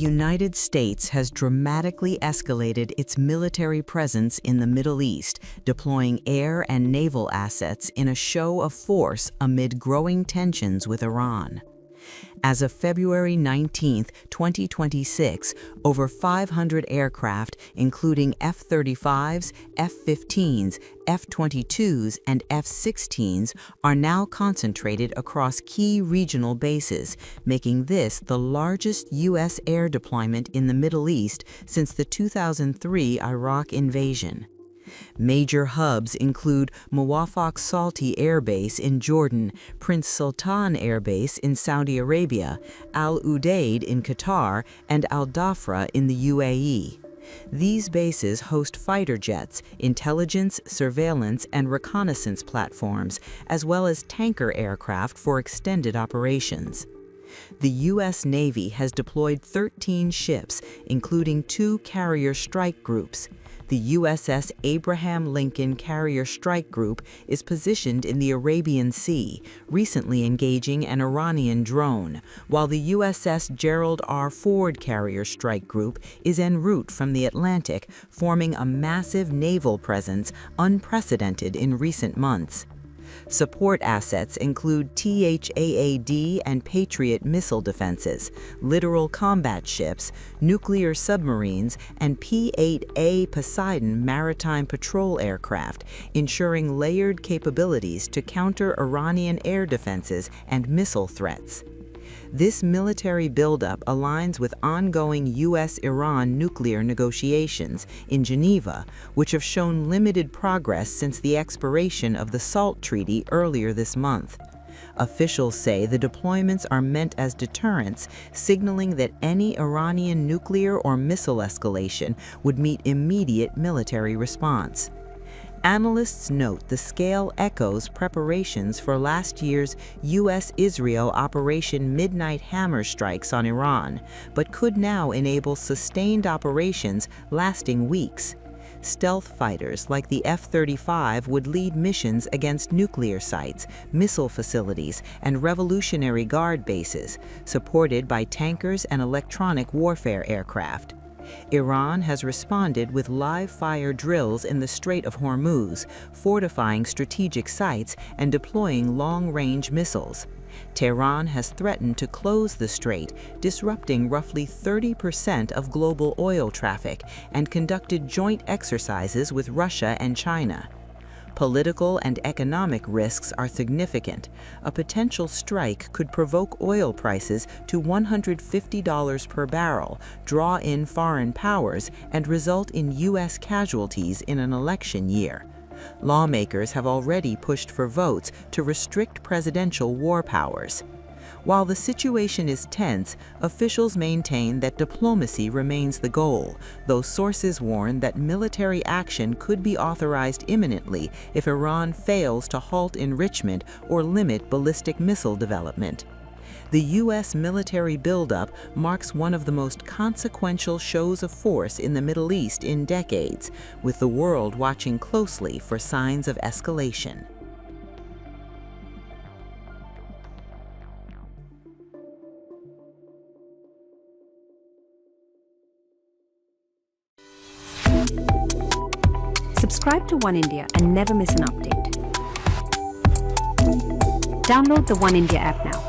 United States has dramatically escalated its military presence in the Middle East, deploying air and naval assets in a show of force amid growing tensions with Iran. As of February 19, 2026, over 500 aircraft, including F-35s, F-15s, F-22s, and F-16s, are now concentrated across key regional bases, making this the largest U.S. air deployment in the Middle East since the 2003 Iraq invasion. Major hubs include Muwafaq Salti Air Base in Jordan, Prince Sultan Air Base in Saudi Arabia, Al Udeid in Qatar, and Al Dhafra in the UAE. These bases host fighter jets, intelligence, surveillance, and reconnaissance platforms, as well as tanker aircraft for extended operations. The U.S. Navy has deployed 13 ships, including 2 carrier strike groups. The USS Abraham Lincoln Carrier Strike Group is positioned in the Arabian Sea, recently engaging an Iranian drone, while the USS Gerald R. Ford Carrier Strike Group is en route from the Atlantic, forming a massive naval presence unprecedented in recent months. Support assets include THAAD and Patriot missile defenses, littoral combat ships, nuclear submarines, and P-8A Poseidon maritime patrol aircraft, ensuring layered capabilities to counter Iranian air defenses and missile threats. This military buildup aligns with ongoing U.S.-Iran nuclear negotiations in Geneva, which have shown limited progress since the expiration of the SALT Treaty earlier this month. Officials say the deployments are meant as deterrents, signaling that any Iranian nuclear or missile escalation would meet immediate military response. Analysts note the scale echoes preparations for last year's U.S.-Israel Operation Midnight Hammer strikes on Iran, but could now enable sustained operations lasting weeks. Stealth fighters like the F-35 would lead missions against nuclear sites, missile facilities, and Revolutionary Guard bases, supported by tankers and electronic warfare aircraft. Iran has responded with live-fire drills in the Strait of Hormuz, fortifying strategic sites and deploying long-range missiles. Tehran has threatened to close the strait, disrupting roughly 30% of global oil traffic, and conducted joint exercises with Russia and China. Political and economic risks are significant. A potential strike could provoke oil prices to $150 per barrel, draw in foreign powers, and result in U.S. casualties in an election year. Lawmakers have already pushed for votes to restrict presidential war powers. While the situation is tense, officials maintain that diplomacy remains the goal, though sources warn that military action could be authorized imminently if Iran fails to halt enrichment or limit ballistic missile development. The U.S. military buildup marks one of the most consequential shows of force in the Middle East in decades, with the world watching closely for signs of escalation. Subscribe to Oneindia and never miss an update. Download the Oneindia app now.